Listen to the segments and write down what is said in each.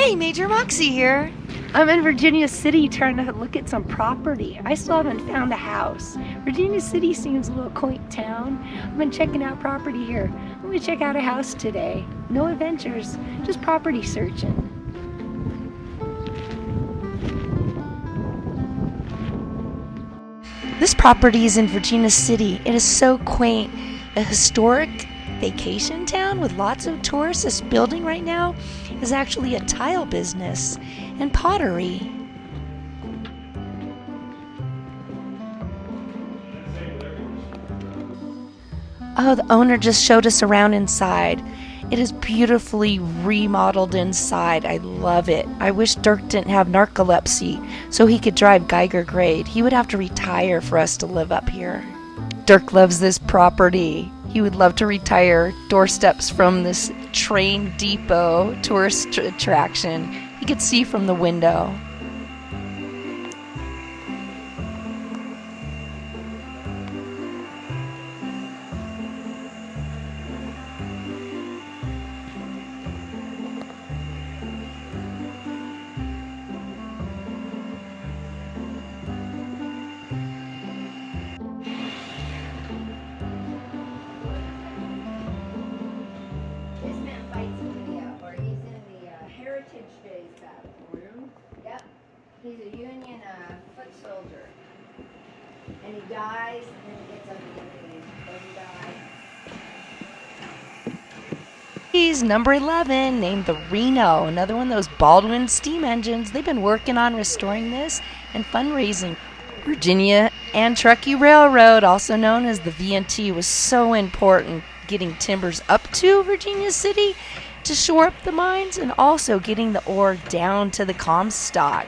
Hey, Major Moxie here. I'm in Virginia City trying to look at some property. I still haven't found a house. Virginia City seems a little quaint town. I've been checking out property here. I'm gonna check out a house today. No adventures, just property searching. This property is in Virginia City. It is so quaint. A historic vacation town with lots of tourists. This building right now is actually a tile business and pottery. Oh, the owner just showed us around inside. It is beautifully remodeled inside. I love it. I wish Dirk didn't have narcolepsy so he could drive Geiger grade. He would have to retire for us to live up here. Dirk loves this property. He would love to retire. Doorsteps from this train depot tourist attraction. He could see from the window. He's a Union foot soldier, and he dies, and then he gets underneath, but he dies. He's number 11, named the Reno, another one of those Baldwin steam engines. They've been working on restoring this and fundraising. Virginia and Truckee Railroad, also known as the V&T, was so important getting timbers up to Virginia City to shore up the mines and also getting the ore down to the Comstock.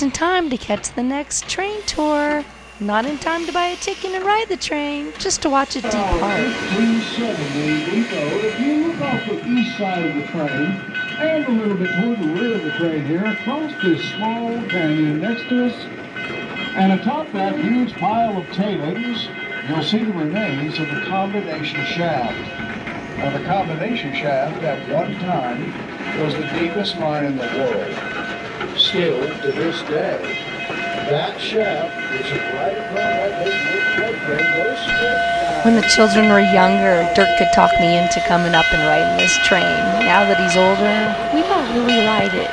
In time to catch the next train tour. Not in time to buy a ticket and ride the train, just to watch it depart. 1870 Rico, if you look off the east side of the train and a little bit toward the rear of the train here, across this small canyon next to us, and atop that huge pile of tailings, you'll see the remains of the combination shaft. Now, the combination shaft at one time was the deepest mine in the world. Still, to this day, that shaft, which is right across that big wood train, goes straight down. When the children were younger, Dirk could talk me into coming up and riding this train. Now that he's older, we don't really ride it.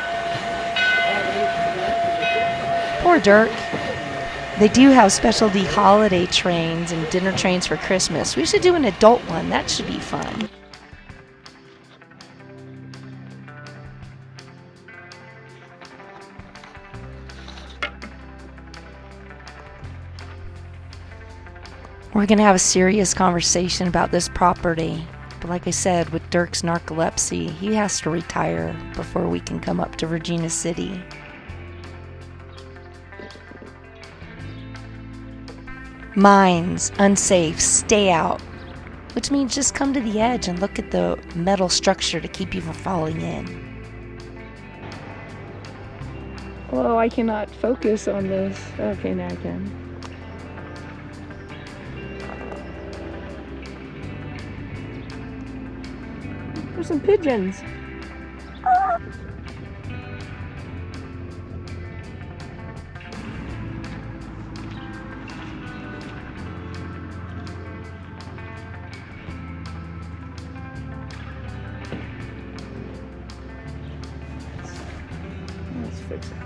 Poor Dirk. They do have specialty holiday trains and dinner trains for Christmas. We should do an adult one. That should be fun. We're going to have a serious conversation about this property. But like I said, with Dirk's narcolepsy, he has to retire before we can come up to Virginia City. Mines, unsafe, stay out. Which means just come to the edge and look at the metal structure to keep you from falling in. Oh, I cannot focus on this. Okay, now I can. There's some pigeons. Let's fix it.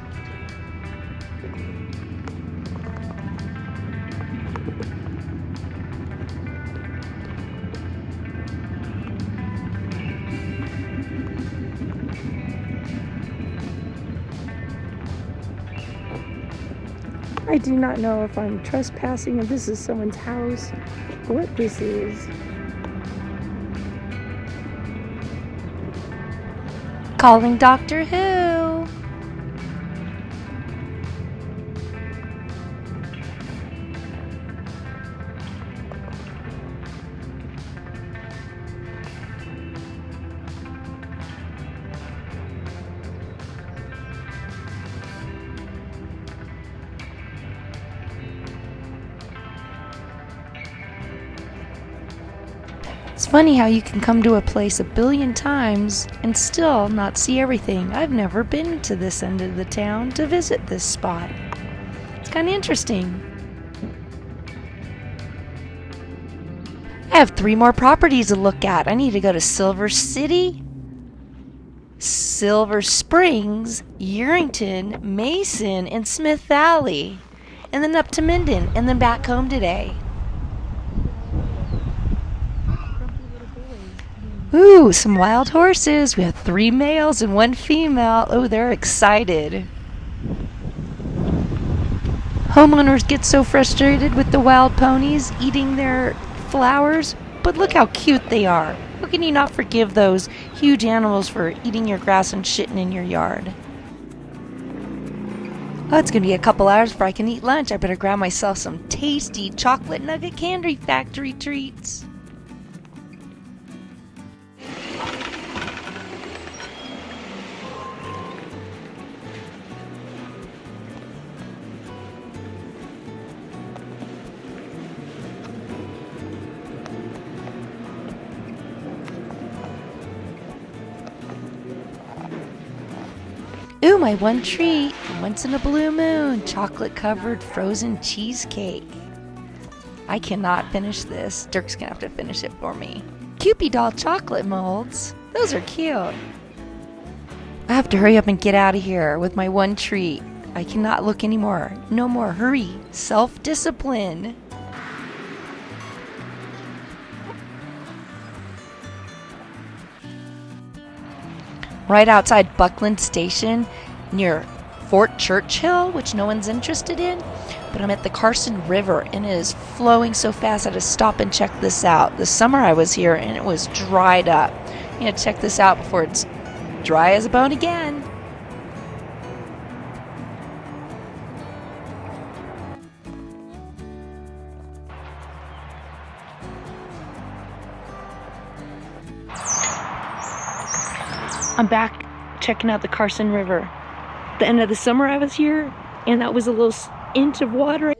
I do not know if I'm trespassing, if this is someone's house, or what this is. Calling Doctor Who. It's funny how you can come to a place 1,000,000,000 times and still not see everything. I've never been to this end of the town to visit this spot. It's kind of interesting. I have 3 more properties to look at. I need to go to Silver City, Silver Springs, Yerington, Mason, and Smith Valley. And then up to Minden, and then back home today. Ooh, some wild horses. We have 3 males and 1 female. Oh, they're excited. Homeowners get so frustrated with the wild ponies eating their flowers, but look how cute they are. How can you not forgive those huge animals for eating your grass and shitting in your yard? Oh, it's going to be a couple hours before I can eat lunch. I better grab myself some tasty chocolate nugget candy factory treats. Ooh, my one treat, once in a blue moon, chocolate-covered frozen cheesecake. I cannot finish this. Dirk's gonna have to finish it for me. Cupid doll chocolate molds. Those are cute. I have to hurry up and get out of here with my one treat. I cannot look anymore. No more. Hurry. Self-discipline. Right outside Buckland Station near Fort Churchill, which no one's interested in. But I'm at the Carson River and it is flowing so fast I had to stop and check this out. This summer I was here and it was dried up. You gotta check this out before it's dry as a bone again. I'm back checking out the Carson River. The end of the summer I was here, and that was a little inch of water.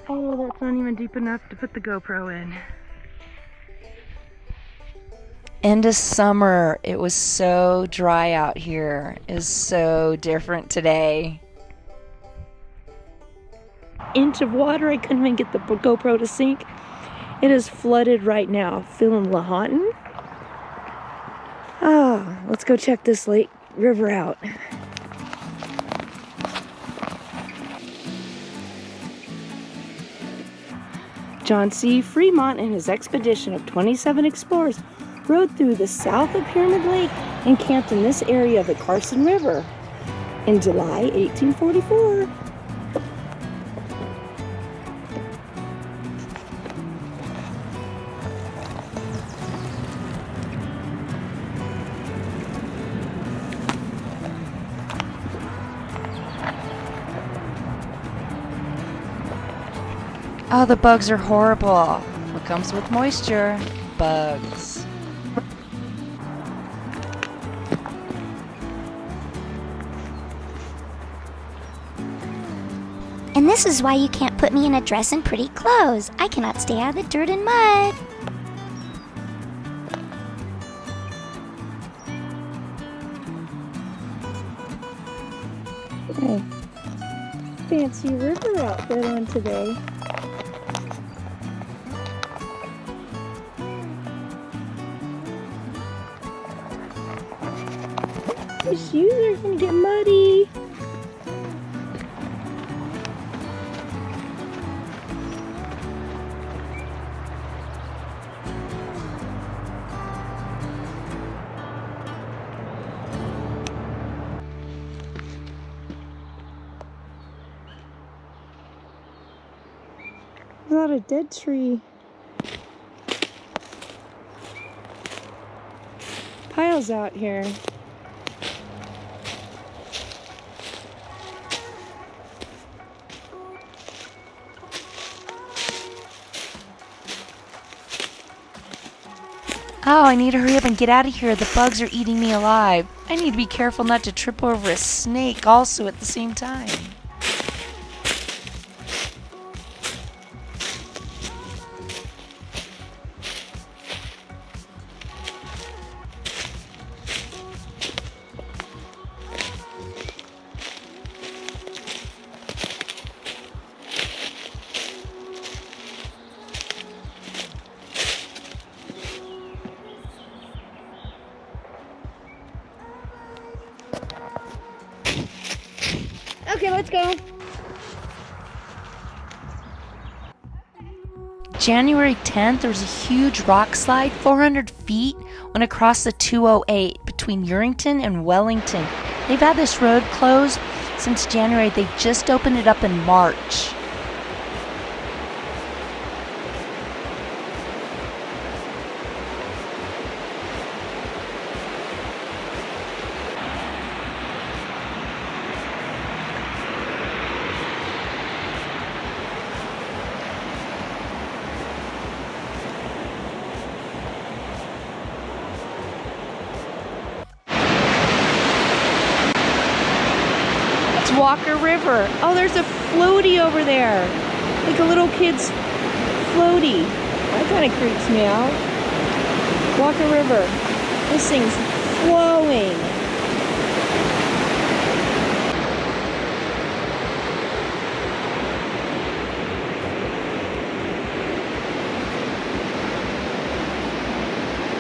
Oh, that's not even deep enough to put the GoPro in. End of summer. It was so dry out here. It is so different today. Inch of water. I couldn't even get the GoPro to sync. It is flooded right now. Feeling Lahontan. Oh, let's go check this lake river out. John C. Fremont and his expedition of 27 explorers rode through the south of Pyramid Lake and camped in this area of the Carson River in July 1844. Oh, the bugs are horrible. What comes with moisture? Bugs. And this is why you can't put me in a dress and pretty clothes. I cannot stay out of the dirt and mud. Oh, fancy river outfit on today. The shoes are gonna get muddy. There's a lot of dead tree piles out here. Oh, I need to hurry up and get out of here. The bugs are eating me alive. I need to be careful not to trip over a snake also at the same time. Okay, let's go. January 10th, there was a huge rock slide, 400 feet, went across the 208 between Urington and Wellington. They've had this road closed since January. They just opened it up in March. Walker River. Oh, there's a floaty over there. Like a little kid's floaty. That kind of creeps me out. Walker River. This thing's flowing.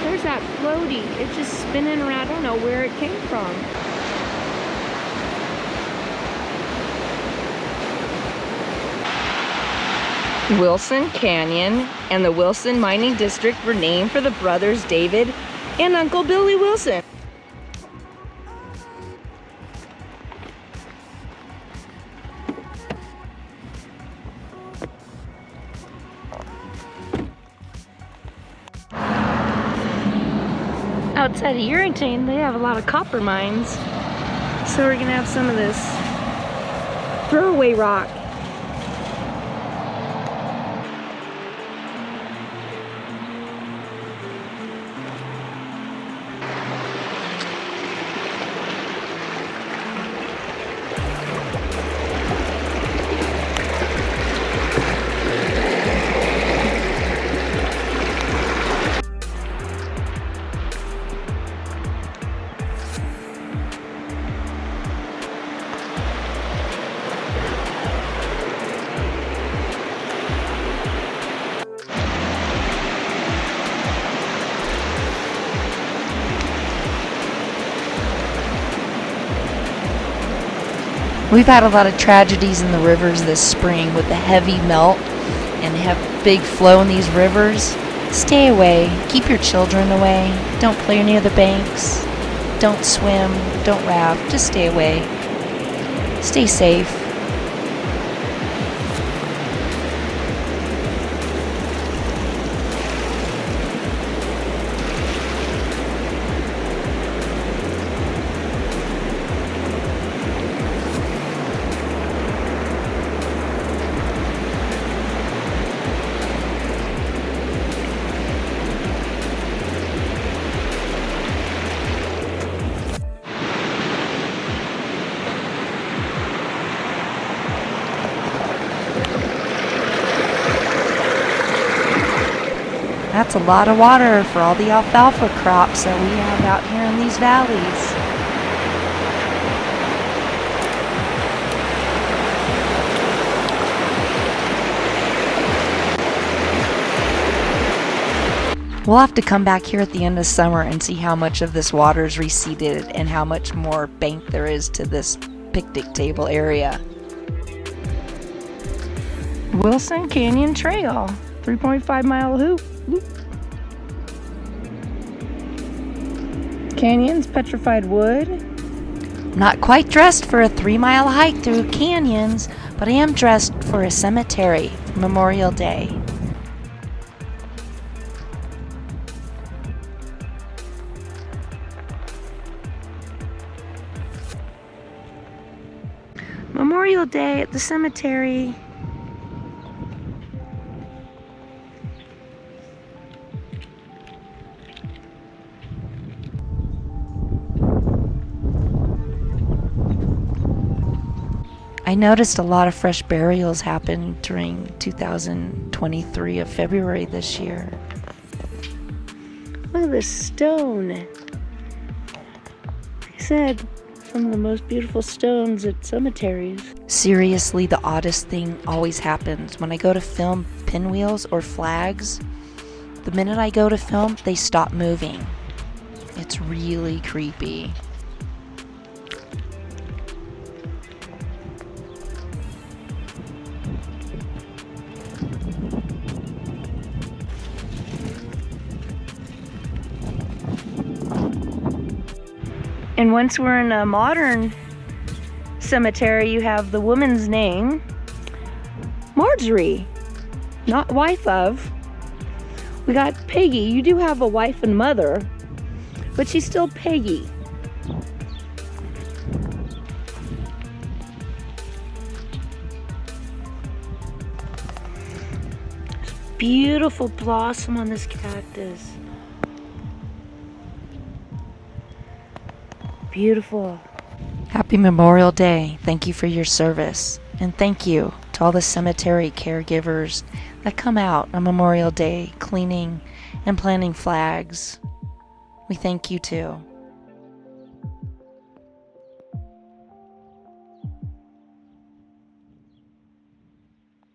There's that floaty. It's just spinning around. I don't know where it came from. Wilson Canyon and the Wilson Mining District were named for the brothers David and Uncle Billy Wilson. Outside of Urington, they have a lot of copper mines. So we're gonna have some of this throwaway rock. We've had a lot of tragedies in the rivers this spring with the heavy melt and have big flow in these rivers. Stay away. Keep your children away. Don't play near the banks. Don't swim. Don't raft. Just stay away. Stay safe. That's a lot of water for all the alfalfa crops that we have out here in these valleys. We'll have to come back here at the end of summer and see how much of this water's receded and how much more bank there is to this picnic table area. Wilson Canyon Trail, 3.5-mile loop. Canyons, petrified wood. Not quite dressed for a 3-mile hike through canyons, but I am dressed for a cemetery for Memorial Day. Memorial Day at the cemetery. I noticed a lot of fresh burials happened during 2023 of February this year. Look at this stone. Like I said, some of the most beautiful stones at cemeteries. Seriously, the oddest thing always happens. When I go to film pinwheels or flags, the minute I go to film, they stop moving. It's really creepy. And once we're in a modern cemetery, you have the woman's name, Marjorie, not wife of. We got Peggy. You do have a wife and mother, but she's still Peggy. Beautiful blossom on this cactus. Beautiful. Happy Memorial Day. Thank you for your service. And thank you to all the cemetery caregivers that come out on Memorial Day cleaning and planting flags. We thank you too.